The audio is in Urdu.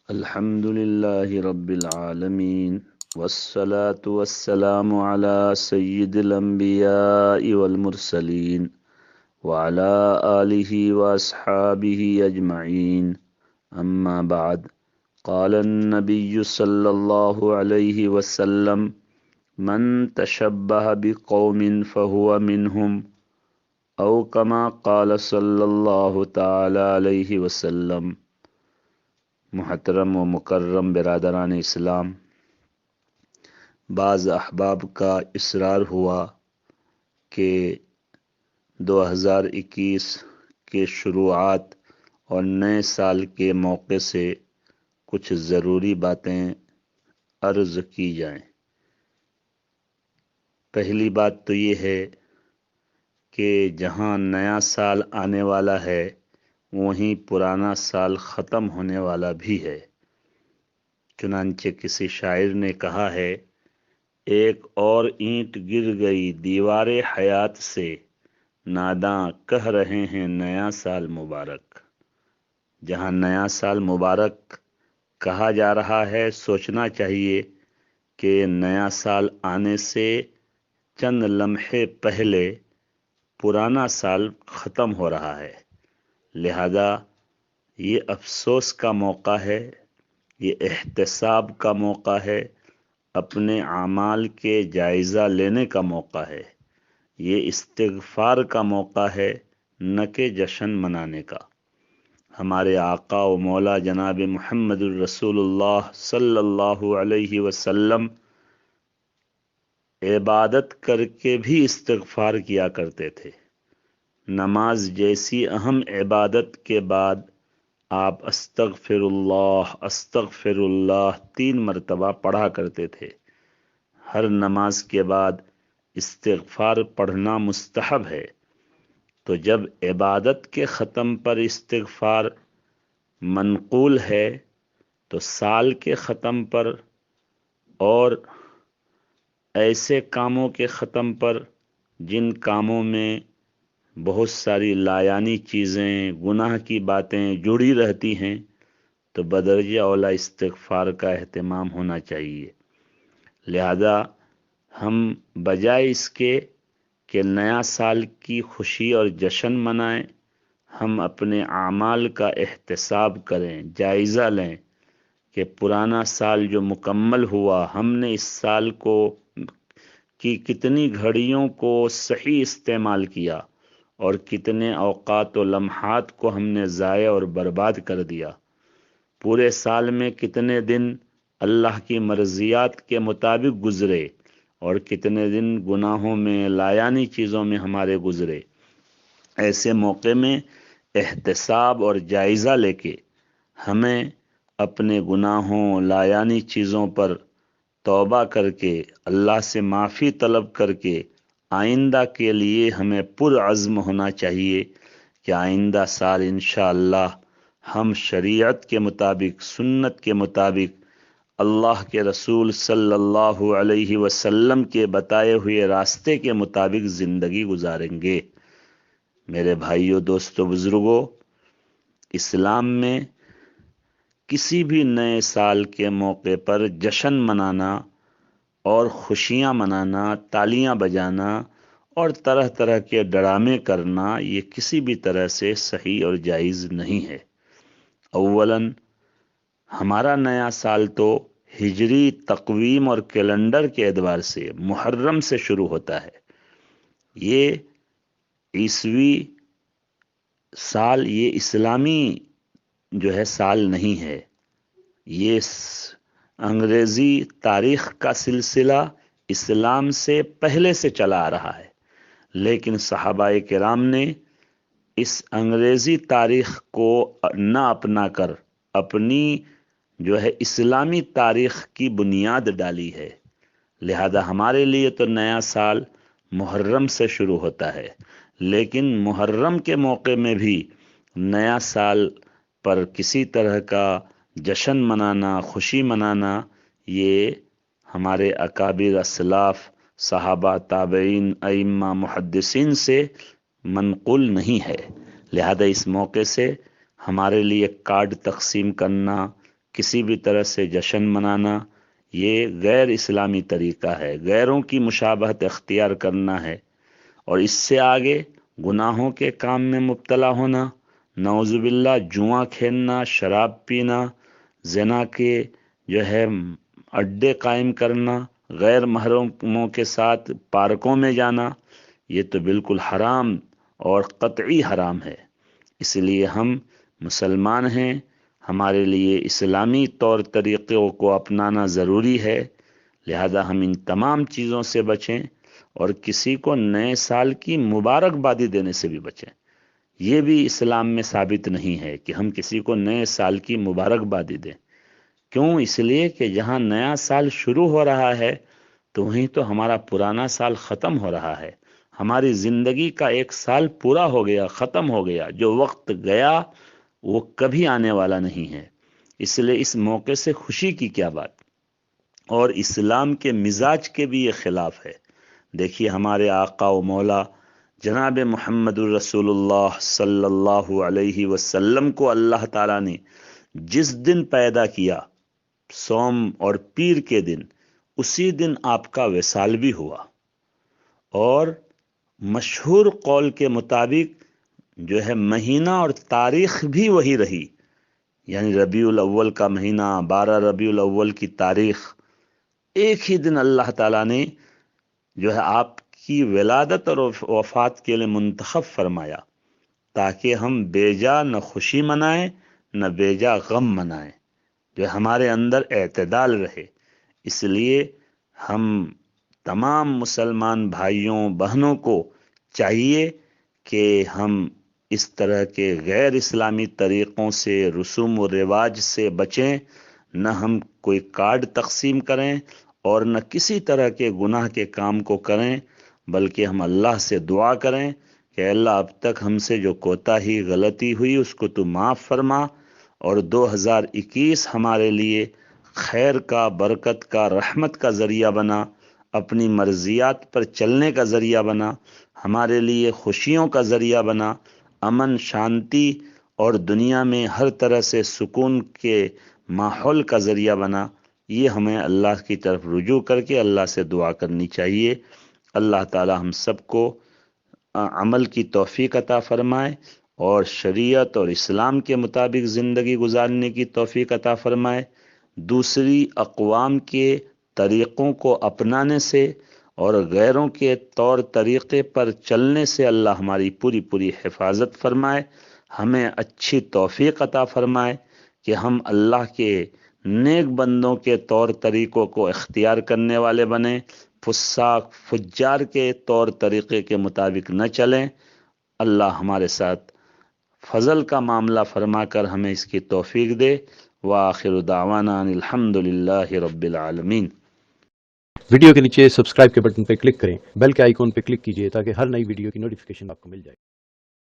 الحمد لله رب العالمين والصلاة والسلام على سيد الأنبياء والمرسلين وعلى آله وأصحابه أجمعين. أما بعد، قال النبي صلى الله عليه وسلم: من تشبه بقوم فهو منهم، أو كما قال صلى الله تعالى عليه وسلم. محترم و مکرم برادران اسلام، بعض احباب کا اصرار ہوا کہ 2021 کے شروعات اور نئے سال کے موقع سے کچھ ضروری باتیں عرض کی جائیں۔ پہلی بات تو یہ ہے کہ جہاں نیا سال آنے والا ہے وہیں پرانا سال ختم ہونے والا بھی ہے۔ چنانچہ کسی شاعر نے کہا ہے: ایک اور اینٹ گر گئی دیوار حیات سے، ناداں کہہ رہے ہیں نیا سال مبارک۔ جہاں نیا سال مبارک کہا جا رہا ہے، سوچنا چاہیے کہ نیا سال آنے سے چند لمحے پہلے پرانا سال ختم ہو رہا ہے۔ لہذا یہ افسوس کا موقع ہے، یہ احتساب کا موقع ہے، اپنے اعمال کے جائزہ لینے کا موقع ہے، یہ استغفار کا موقع ہے، نہ کہ جشن منانے کا۔ ہمارے آقا و مولا جناب محمد الرسول اللہ صلی اللہ علیہ وسلم عبادت کر کے بھی استغفار کیا کرتے تھے۔ نماز جیسی اہم عبادت کے بعد آپ استغفر اللہ 3 مرتبہ پڑھا کرتے تھے۔ ہر نماز کے بعد استغفار پڑھنا مستحب ہے، تو جب عبادت کے ختم پر استغفار منقول ہے تو سال کے ختم پر اور ایسے کاموں کے ختم پر جن کاموں میں بہت ساری لایانی چیزیں، گناہ کی باتیں جڑی رہتی ہیں، تو بدرجہ اولا استغفار کا اہتمام ہونا چاہیے۔ لہذا ہم بجائے اس کے کہ نیا سال کی خوشی اور جشن منائیں، ہم اپنے اعمال کا احتساب کریں، جائزہ لیں کہ پرانا سال جو مکمل ہوا، ہم نے اس سال کی کتنی گھڑیوں کو صحیح استعمال کیا اور کتنے اوقات و لمحات کو ہم نے ضائع اور برباد کر دیا۔ پورے سال میں کتنے دن اللہ کی مرضیات کے مطابق گزرے اور کتنے دن گناہوں میں، لایانی چیزوں میں ہمارے گزرے۔ ایسے موقع میں احتساب اور جائزہ لے کے ہمیں اپنے گناہوں، لایانی چیزوں پر توبہ کر کے اللہ سے معافی طلب کر کے آئندہ کے لیے ہمیں پرعزم ہونا چاہیے کہ آئندہ سال انشاءاللہ ہم شریعت کے مطابق، سنت کے مطابق، اللہ کے رسول صلی اللہ علیہ وسلم کے بتائے ہوئے راستے کے مطابق زندگی گزاریں گے۔ میرے بھائیوں، دوستوں، بزرگوں، اسلام میں کسی بھی نئے سال کے موقع پر جشن منانا اور خوشیاں منانا، تالیاں بجانا اور طرح طرح کے ڈرامے کرنا، یہ کسی بھی طرح سے صحیح اور جائز نہیں ہے۔ اولاً ہمارا نیا سال تو ہجری تقویم اور کیلنڈر کے اعتبار سے محرم سے شروع ہوتا ہے۔ یہ عیسوی سال، یہ اسلامی جو ہے سال نہیں ہے، یہ انگریزی تاریخ کا سلسلہ اسلام سے پہلے سے چلا آ رہا ہے، لیکن صحابہ کرام نے اس انگریزی تاریخ کو نہ اپنا کر اپنی جو ہے اسلامی تاریخ کی بنیاد ڈالی ہے۔ لہذا ہمارے لیے تو نیا سال محرم سے شروع ہوتا ہے، لیکن محرم کے موقع میں بھی نیا سال پر کسی طرح کا جشن منانا، خوشی منانا، یہ ہمارے اکابر اسلاف، صحابہ، تابعین، ائمہ، محدثین سے منقول نہیں ہے۔ لہذا اس موقع سے ہمارے لیے کارڈ تقسیم کرنا، کسی بھی طرح سے جشن منانا یہ غیر اسلامی طریقہ ہے، غیروں کی مشابہت اختیار کرنا ہے، اور اس سے آگے گناہوں کے کام میں مبتلا ہونا، نعوذ باللہ جوا کھیلنا، شراب پینا، زنا کے جو ہے اڈے قائم کرنا، غیر محرموں کے ساتھ پارکوں میں جانا، یہ تو بالکل حرام اور قطعی حرام ہے۔ اس لیے ہم مسلمان ہیں، ہمارے لیے اسلامی طور طریقوں کو اپنانا ضروری ہے، لہذا ہم ان تمام چیزوں سے بچیں اور کسی کو نئے سال کی مبارکبادی دینے سے بھی بچیں۔ یہ بھی اسلام میں ثابت نہیں ہے کہ ہم کسی کو نئے سال کی مبارکبادی دیں۔ کیوں؟ اس لیے کہ جہاں نیا سال شروع ہو رہا ہے تو وہیں تو ہمارا پرانا سال ختم ہو رہا ہے، ہماری زندگی کا ایک سال پورا ہو گیا، ختم ہو گیا، جو وقت گیا وہ کبھی آنے والا نہیں ہے۔ اس لیے اس موقع سے خوشی کی کیا بات؟ اور اسلام کے مزاج کے بھی یہ خلاف ہے۔ دیکھیے ہمارے آقا و مولا جناب محمد الرسول اللہ صلی اللہ علیہ وسلم کو اللہ تعالیٰ نے جس دن پیدا کیا، سوم اور پیر کے دن، اسی دن آپ کا وصال بھی ہوا، اور مشہور قول کے مطابق جو ہے مہینہ اور تاریخ بھی وہی رہی، یعنی ربیع الاول کا مہینہ، 12 ربیع الاول کی تاریخ، ایک ہی دن اللہ تعالیٰ نے جو ہے آپ کی ولادت اور وفات کے لیے منتخب فرمایا، تاکہ ہم بے جا نہ خوشی منائیں نہ بے جا غم منائیں، جو ہمارے اندر اعتدال رہے۔ اس لیے ہم تمام مسلمان بھائیوں بہنوں کو چاہیے کہ ہم اس طرح کے غیر اسلامی طریقوں سے، رسوم و رواج سے بچیں، نہ ہم کوئی کارڈ تقسیم کریں اور نہ کسی طرح کے گناہ کے کام کو کریں، بلکہ ہم اللہ سے دعا کریں کہ اللہ اب تک ہم سے جو کوتاہی غلطی ہوئی اس کو تو معاف فرما، اور 2021 ہمارے لیے خیر کا، برکت کا، رحمت کا ذریعہ بنا، اپنی مرضیات پر چلنے کا ذریعہ بنا، ہمارے لیے خوشیوں کا ذریعہ بنا، امن، شانتی اور دنیا میں ہر طرح سے سکون کے ماحول کا ذریعہ بنا۔ یہ ہمیں اللہ کی طرف رجوع کر کے اللہ سے دعا کرنی چاہیے۔ اللہ تعالی ہم سب کو عمل کی توفیق عطا فرمائے اور شریعت اور اسلام کے مطابق زندگی گزارنے کی توفیق عطا فرمائے۔ دوسری اقوام کے طریقوں کو اپنانے سے اور غیروں کے طور طریقے پر چلنے سے اللہ ہماری پوری پوری حفاظت فرمائے، ہمیں اچھی توفیق عطا فرمائے کہ ہم اللہ کے نیک بندوں کے طور طریقوں کو اختیار کرنے والے بنیں، فساق فجار کے طور طریقے کے مطابق نہ چلیں۔ اللہ ہمارے ساتھ فضل کا معاملہ فرما کر ہمیں اس کی توفیق دے۔ وآخر دعوانا ان الحمد للہ رب العالمین۔ ویڈیو کے نیچے سبسکرائب کے بٹن پہ کلک کریں، بیل کے آئیکن پہ کلک کیجئے تاکہ ہر نئی ویڈیو کی نوٹیفیکیشن آپ کو مل جائے۔